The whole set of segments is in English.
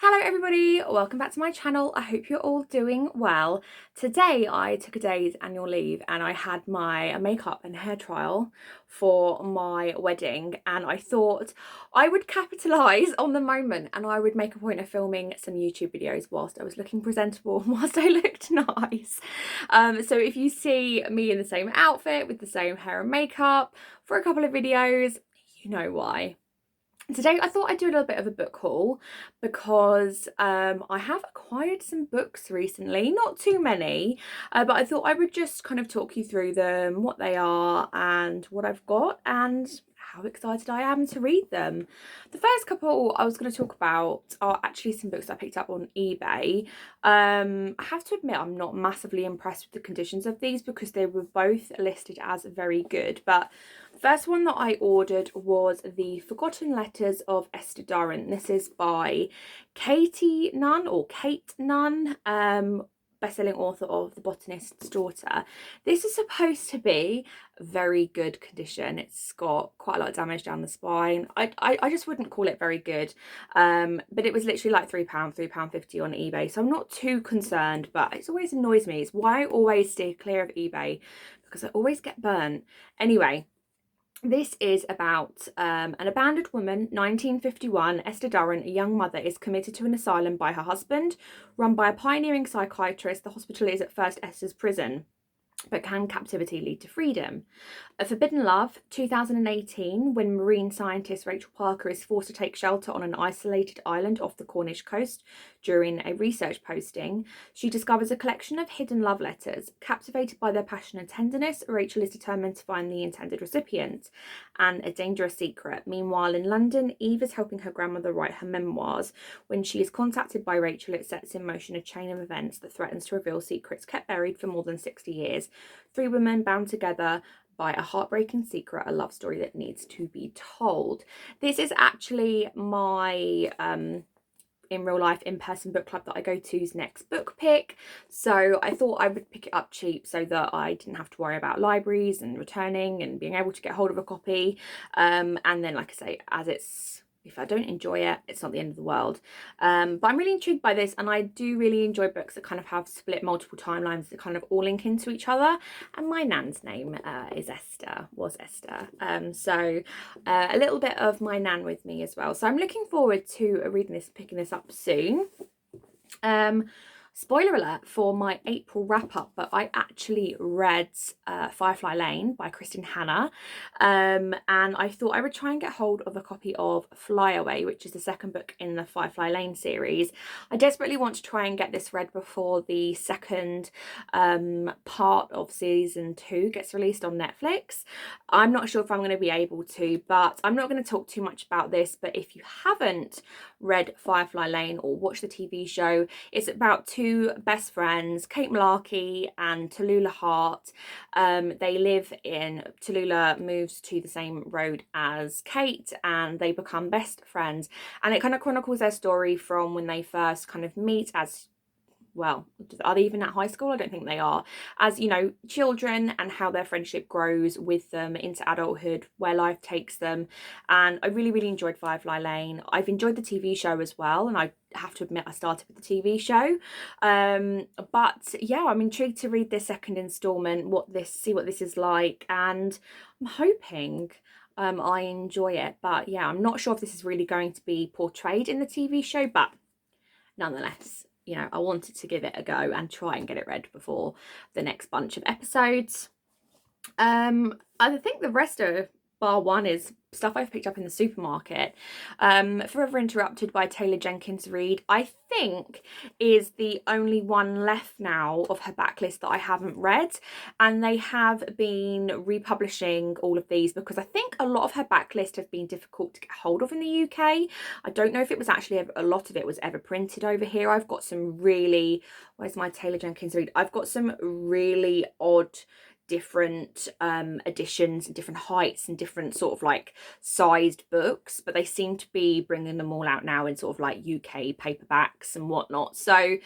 Hello everybody, welcome back to my channel. I hope you're all doing well. Today I took a day's annual leave and I had my makeup and hair trial for my wedding, and I thought I would capitalise on the moment and I would make a point of filming some YouTube videos whilst I was looking presentable and whilst I looked nice. So if you see me in the same outfit with the same hair and makeup for a couple of videos, you know why. Today I thought I'd do a little bit of a book haul because I have acquired some books recently, not too many, but I thought I would just kind of talk you through them, what they are and what I've got and how excited I am to read them. The first couple I was going to talk about are actually some books I picked up on eBay. I have to admit I'm not massively impressed with the conditions of these because they were both listed as very good, but the first one that I ordered was The Forgotten Letters of Esther Durrant. This is by Katie Nunn, or Kate Nunn, best-selling author of The Botanist's Daughter. This is supposed to be very good condition. It's got quite a lot of damage down the spine. I just wouldn't call it very good, but it was literally like £3, £3.50 on eBay, so I'm not too concerned, but it always annoys me. It's why I always stay clear of eBay, because I always get burnt. Anyway, this is about an abandoned woman, 1951. Esther Durrant, a young mother, is committed to an asylum by her husband. Run by a pioneering psychiatrist, the hospital is at first Esther's prison. But can captivity lead to freedom? A Forbidden Love, 2018, when marine scientist Rachel Parker is forced to take shelter on an isolated island off the Cornish coast during a research posting, she discovers a collection of hidden love letters. Captivated by their passion and tenderness, Rachel is determined to find the intended recipient and a dangerous secret. Meanwhile, in London, Eve is helping her grandmother write her memoirs. When she is contacted by Rachel, it sets in motion a chain of events that threatens to reveal secrets kept buried for more than 60 years. Three women bound together by a heartbreaking secret, a love story that needs to be told. This is actually my in real life in-person book club that I go to's next book pick, so I thought I would pick it up cheap so that I didn't have to worry about libraries and returning and being able to get hold of a copy, and then, like I say, as if I don't enjoy it, it's not the end of the world. But I'm really intrigued by this, and I do really enjoy books that kind of have split multiple timelines that kind of all link into each other. And my nan's name was Esther. So a little bit of my nan with me as well. So I'm looking forward to reading this, picking this up soon. Spoiler alert for my April wrap-up, but I actually read Firefly Lane by Kristen Hanna, and I thought I would try and get hold of a copy of Flyaway, which is the second book in the Firefly Lane series. I desperately want to try and get this read before the second part of season 2 gets released on Netflix. I'm not sure if I'm going to be able to, but I'm not going to talk too much about this. But if you haven't read Firefly Lane or watched the TV show, it's about two best friends, Kate Malarkey and Tallulah Hart. They live in, Tallulah moves to the same road as Kate and they become best friends, and it kind of chronicles their story from when they first kind of meet as, well, are they even at high school? I don't think they are. As, you know, children, and how their friendship grows with them into adulthood, where life takes them. And I really, really enjoyed Firefly Lane. I've enjoyed the TV show as well, and I have to admit I started with the TV show. But yeah, I'm intrigued to read this second installment, see what this is like, and I'm hoping I enjoy it. But yeah, I'm not sure if this is really going to be portrayed in the TV show, but nonetheless, you know, I wanted to give it a go and try and get it read before the next bunch of episodes. I think the rest of bar one is stuff I've picked up in the supermarket. Forever Interrupted by Taylor Jenkins Reid, I think, is the only one left now of her backlist that I haven't read, and they have been republishing all of these because I think a lot of her backlist has been difficult to get hold of in the UK. I don't know if it was actually a lot of it was ever printed over here. I've got some really, where's my Taylor Jenkins Reid? I've got some really odd different editions, different heights and different sort of like sized books, but they seem to be bringing them all out now in sort of like UK paperbacks and whatnot. So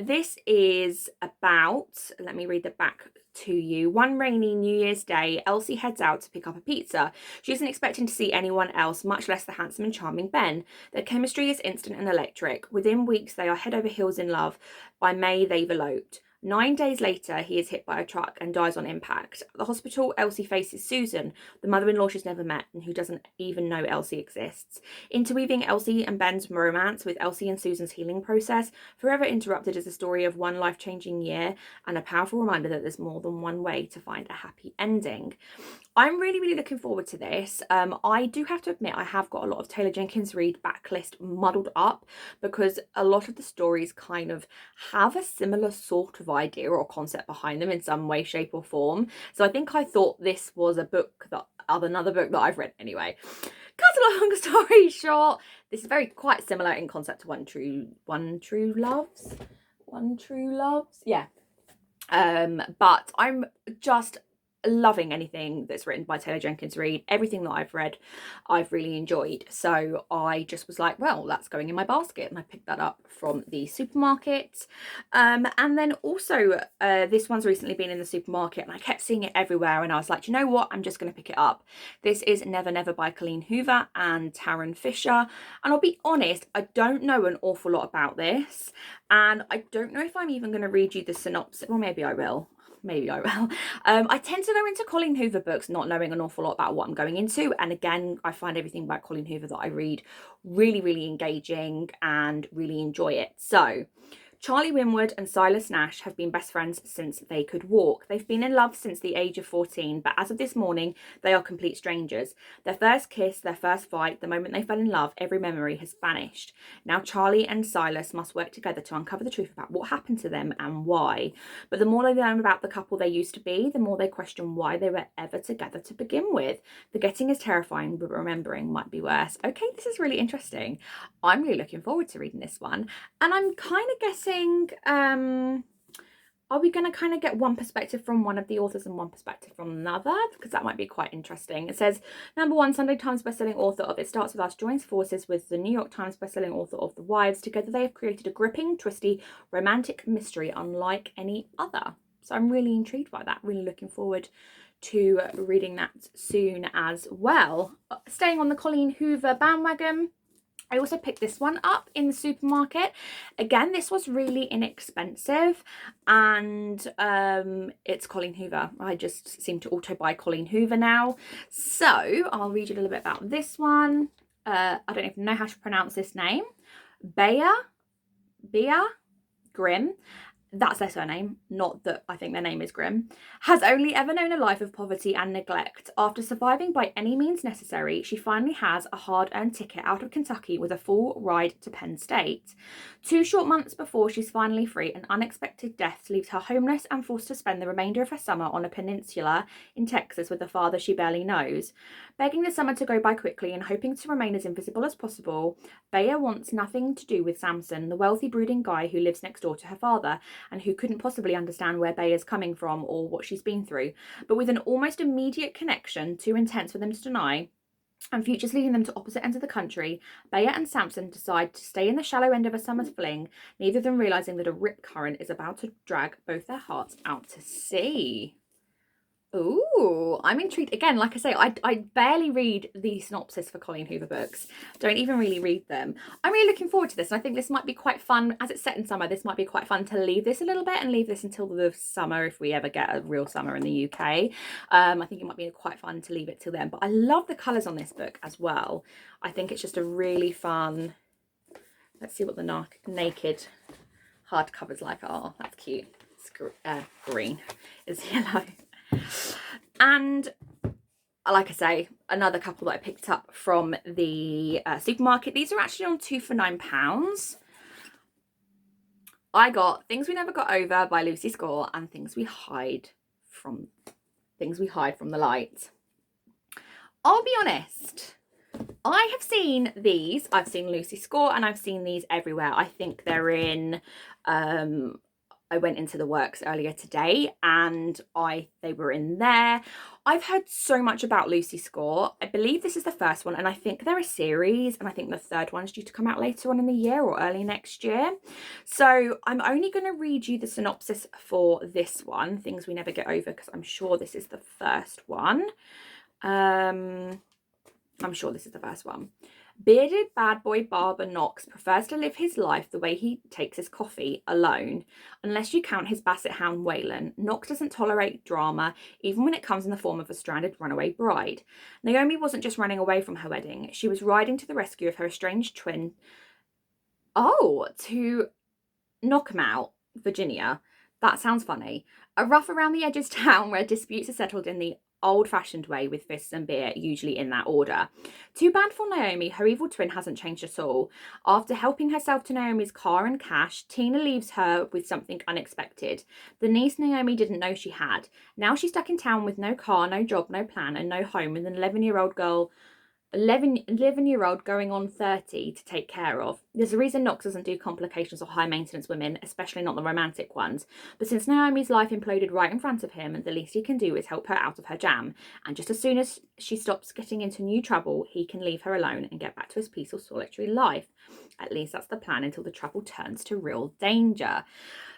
this is about, let me read the back to you. One rainy New Year's Day, Elsie heads out to pick up a pizza. She isn't expecting to see anyone else, much less the handsome and charming Ben. Their chemistry is instant and electric. Within weeks, they are head over heels in love. By May, they've eloped. 9 days later, he is hit by a truck and dies on impact. At the hospital, Elsie faces Susan, the mother-in-law she's never met and who doesn't even know Elsie exists. Interweaving Elsie and Ben's romance with Elsie and Susan's healing process, Forever Interrupted is a story of one life-changing year and a powerful reminder that there's more than one way to find a happy ending. I'm really looking forward to this. I do have to admit I have got a lot of Taylor Jenkins Reid backlist muddled up because a lot of the stories kind of have a similar sort of idea or concept behind them in some way, shape or form. So I think I thought this was a book that another book that I've read anyway. Cut a long story short, this is quite similar in concept to One True Loves. Yeah. But I'm just loving anything that's written by Taylor Jenkins Reid. Everything that I've read I've really enjoyed, so I just was like, well, that's going in my basket, and I picked that up from the supermarket. And then also this one's recently been in the supermarket and I kept seeing it everywhere, and I was like, you know what, I'm just going to pick it up. This is Never Never by Colleen Hoover and Taryn Fisher, and I'll be honest, I don't know an awful lot about this, and I don't know if I'm even going to read you the synopsis. Well, maybe I will. I tend to go into Colleen Hoover books not knowing an awful lot about what I'm going into, and again, I find everything about Colleen Hoover that I read really engaging and really enjoy it. So Charlie Winwood and Silas Nash have been best friends since they could walk. They've been in love since the age of 14, but as of this morning, they are complete strangers. Their first kiss, their first fight, the moment they fell in love, every memory has vanished. Now Charlie and Silas must work together to uncover the truth about what happened to them and why. But the more they learn about the couple they used to be, the more they question why they were ever together to begin with. Forgetting is terrifying, but remembering might be worse. Okay, this is really interesting. I'm really looking forward to reading this one, and I'm kind of guessing are we going to kind of get one perspective from one of the authors and one perspective from another, because that might be quite interesting. It says #1 Sunday Times bestselling author of It Starts With Us joins forces with the New York Times bestselling author of The Wives. Together they have created a gripping, twisty, romantic mystery unlike any other. So I'm really intrigued by that, really looking forward to reading that soon as well. Staying on the Colleen Hoover bandwagon, I also picked this one up in the supermarket. Again, this was really inexpensive, and it's Colleen Hoover. I just seem to auto buy Colleen Hoover now. So I'll read you a little bit about this one. I don't even know how to pronounce this name. Bea Grimm. That's their surname, not that I think their name is Grimm, has only ever known a life of poverty and neglect. After surviving by any means necessary, she finally has a hard-earned ticket out of Kentucky with a full ride to Penn State. 2 short months before she's finally free, an unexpected death leaves her homeless and forced to spend the remainder of her summer on a peninsula in Texas with a father she barely knows. Begging the summer to go by quickly and hoping to remain as invisible as possible, Bea wants nothing to do with Samson, the wealthy brooding guy who lives next door to her father, and who couldn't possibly understand where Bea is coming from or what she's been through. But with an almost immediate connection, too intense for them to deny, and futures leading them to opposite ends of the country, Bea and Samson decide to stay in the shallow end of a summer's fling, neither of them realising that a rip current is about to drag both their hearts out to sea. Ooh, I'm intrigued. Again, like I say, I barely read the synopsis for Colleen Hoover books. Don't even really read them. I'm really looking forward to this, and I think this might be quite fun. As it's set in summer, this might be quite fun to leave this a little bit and leave this until the summer, if we ever get a real summer in the UK. I think it might be quite fun to leave it till then. But I love the colours on this book as well. I think it's just a really fun... Let's see what the naked hardcover's like. Oh, that's cute. It's green. It's yellow. And like I say, another couple that I picked up from the supermarket. These are actually on 2 for £9. I got Things We Never Got Over by Lucy Score and Things We Hide from the Light. I'll be honest, I have seen these. I've seen Lucy Score and I've seen these everywhere. I think they're in I went into the works earlier today and they were in there. I've heard so much about Lucy Score. I believe this is the first one, and I think they're a series, and I think the third one's due to come out later on in the year or early next year. So I'm only going to read you the synopsis for this one, Things We Never Get Over, because I'm sure this is the first one. I'm sure this is the first one. Bearded bad boy barber Knox prefers to live his life the way he takes his coffee, alone. Unless you count his basset hound Waylon, Knox doesn't tolerate drama, even when it comes in the form of a stranded runaway bride. Naomi wasn't just running away from her wedding, she was riding to the rescue of her estranged twin, to knock 'em out, Virginia. That sounds funny. A rough around the edges town where disputes are settled in the old-fashioned way with fists and beer, usually in that order. Too bad for Naomi, her evil twin hasn't changed at all. After helping herself to Naomi's car and cash, Tina leaves her with something unexpected. The niece Naomi didn't know she had. Now she's stuck in town with no car, no job, no plan, and no home, with an 11-year-old going on 30 to take care of. There's a reason Knox doesn't do complications or high maintenance women, especially not the romantic ones. But since Naomi's life imploded right in front of him, the least he can do is help her out of her jam. And just as soon as she stops getting into new trouble, he can leave her alone and get back to his peaceful solitary life. At least that's the plan until the trouble turns to real danger.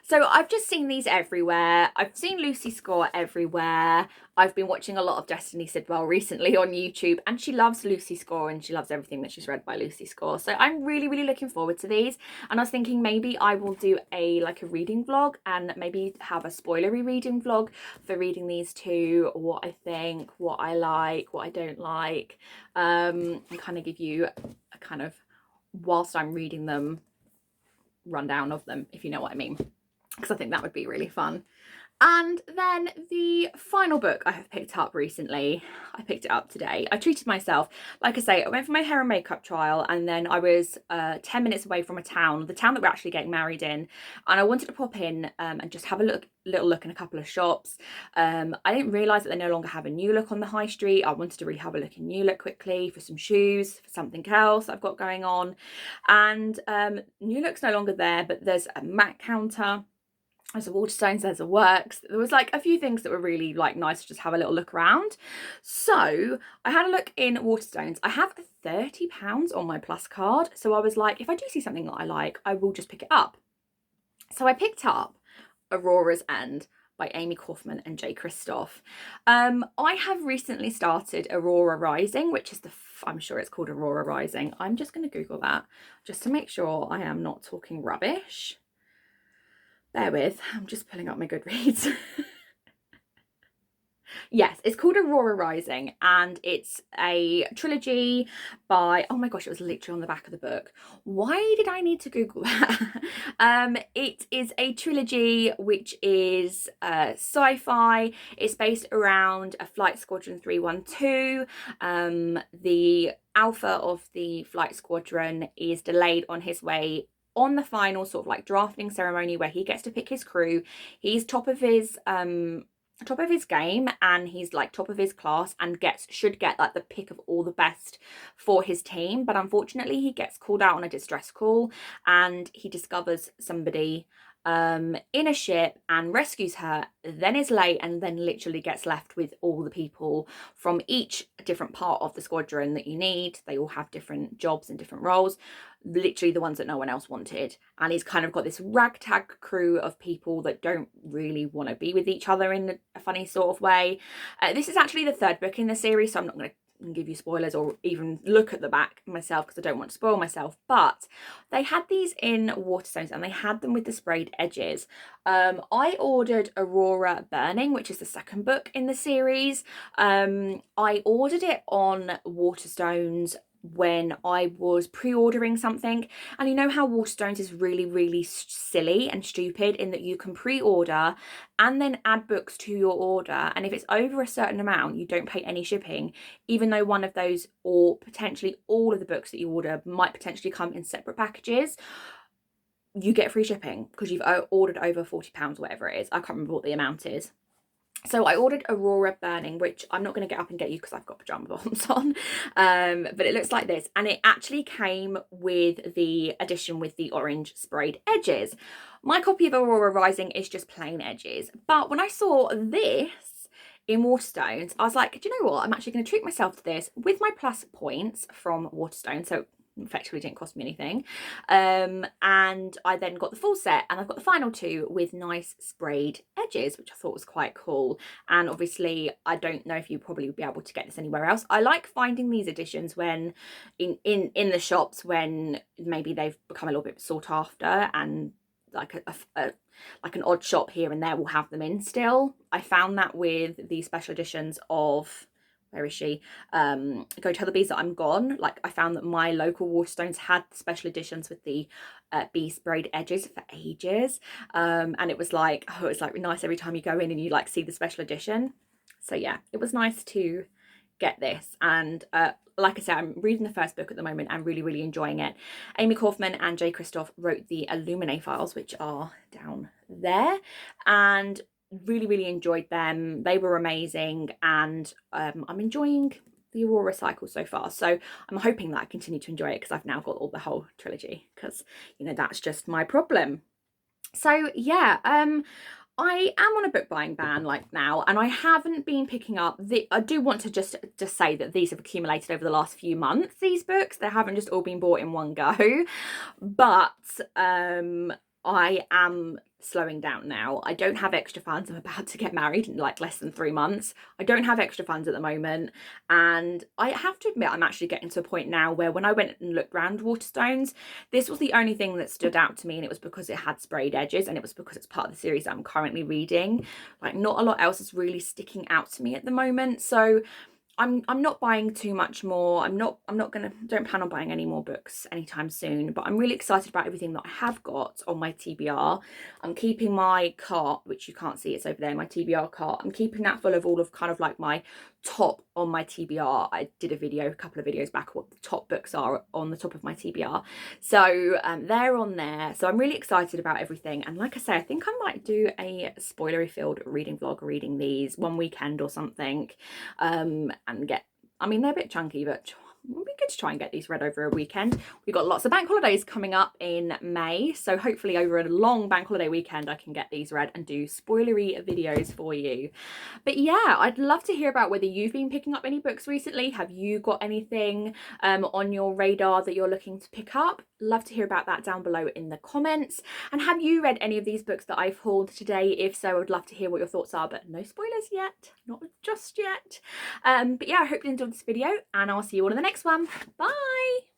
So I've just seen these everywhere. I've seen Lucy Score everywhere. I've been watching a lot of Destiny Sidwell recently on YouTube, and she loves Lucy Score and she loves everything that she's read by Lucy Score. So I'm really, really looking forward to these. And I was thinking maybe I will do a reading vlog and maybe have a spoilery reading vlog for reading these two, what I think, what I like, what I don't like, and kind of give you a kind of, whilst I'm reading them, rundown of them, if you know what I mean, because I think that would be really fun. And then the final book I have picked up recently, I picked it up today. I treated myself. Like I say, I went for my hair and makeup trial, and then I was 10 minutes away from the town that we're actually getting married in, and I wanted to pop in and just have a little look in a couple of shops. I didn't realise that they no longer have a New Look on the high street. I wanted to really have a look in New Look quickly for some shoes, for something else I've got going on. And New Look's no longer there, but there's a MAC counter. There's a Waterstones, there's a Works. There was a few things that were really nice to just have a little look around. So I had a look in Waterstones. I have £30 on my Plus card. So I was like, if I do see something that I like, I will just pick it up. So I picked up Aurora's End by Amy Kaufman and Jay Kristoff. I have recently started Aurora Rising, which is I'm sure it's called Aurora Rising. I'm just going to Google that just to make sure I am not talking rubbish. Bear with, I'm just pulling up my Goodreads. Yes, it's called Aurora Rising, and it's a trilogy by, oh my gosh, it was literally on the back of the book. Why did I need to Google that? It is a trilogy which is sci-fi. It's based around a Flight Squadron 312. The alpha of the Flight Squadron is delayed on his way on the final drafting ceremony where he gets to pick his crew. He's top of his game, and he's top of his class, and should get the pick of all the best for his team. But unfortunately he gets called out on a distress call, and he discovers somebody in a ship and rescues her, then is late, and then literally gets left with all the people from each different part of the squadron that you need. They all have different jobs and different roles, literally the ones that no one else wanted. And he's kind of got this ragtag crew of people that don't really want to be with each other in a funny sort of way. This is actually the third book in the series, so I'm not going to give you spoilers or even look at the back myself because I don't want to spoil myself. But they had these in Waterstones, and they had them with the sprayed edges. I ordered Aurora Burning, which is the second book in the series. I ordered it on Waterstones when I was pre-ordering something, and you know how Waterstones is really, really silly and stupid in that you can pre-order and then add books to your order, and if it's over a certain amount you don't pay any shipping, even though one of those or potentially all of the books that you order might potentially come in separate packages. You get free shipping because you've ordered over £40, whatever it is. I can't remember what the amount is. So I ordered Aurora Burning, which I'm not going to get up and get you because I've got pajama bottoms on, but it looks like this, and it actually came with the edition with the orange sprayed edges. My copy of Aurora Rising is just plain edges, but when I saw this in Waterstones, I was like, do you know what, I'm actually going to treat myself to this with my plus points from Waterstones, so effectively didn't cost me anything, and I then got the full set, and I've got the final two with nice sprayed edges, which I thought was quite cool. And obviously I don't know if you probably would be able to get this anywhere else. I like finding these editions when in the shops, when maybe they've become a little bit sought after, and like like an odd shop here and there will have them in still. I found that with the special editions of, where is she? Go Tell the Bees That I'm Gone. Like, I found that my local Waterstones had special editions with the bee sprayed edges for ages. And it was like, oh, it's like nice every time you go in and you like see the special edition. So yeah, it was nice to get this. And like I said, I'm reading the first book at the moment and really, really enjoying it. Amy Kaufman and Jay Kristoff wrote the Illuminae files, which are down there, and really, really enjoyed them. They were amazing, and I'm enjoying the Aurora cycle so far, so I'm hoping that I continue to enjoy it because I've now got all the whole trilogy, because you know that's just my problem. So yeah, I am on a book buying ban like now, and I haven't been picking up I do want to just say that these have accumulated over the last few months, these books. They haven't just all been bought in one go, but I am slowing down now. I don't have extra funds. I'm about to get married in like less than 3 months. I don't have extra funds at the moment, and I have to admit I'm actually getting to a point now where when I went and looked around Waterstones, this was the only thing that stood out to me, and it was because it had sprayed edges, and it was because it's part of the series that I'm currently reading. Like, not a lot else is really sticking out to me at the moment, so I'm not buying too much more. Don't plan on buying any more books anytime soon, but I'm really excited about everything that I have got on my TBR. I'm keeping my cart, which you can't see, it's over there, my TBR cart. I'm keeping that full of all of kind of like my top on my TBR. I did a couple of videos back, what the top books are on the top of my TBR. So they're on there. So I'm really excited about everything. And like I say, I think I might do a spoilery filled reading vlog, reading these one weekend or something. And get, I mean, they're a bit chunky, but it would be good to try and get these read over a weekend. We've got lots of bank holidays coming up in May, so hopefully over a long bank holiday weekend I can get these read and do spoilery videos for you. But yeah, I'd love to hear about whether you've been picking up any books recently. Have you got anything on your radar that you're looking to pick up? Love to hear about that down below in the comments. And have you read any of these books that I've hauled today? If so, I would love to hear what your thoughts are, but no spoilers yet, not just yet. But yeah, I hope you enjoyed this video, and I'll see you all in the next one. Bye.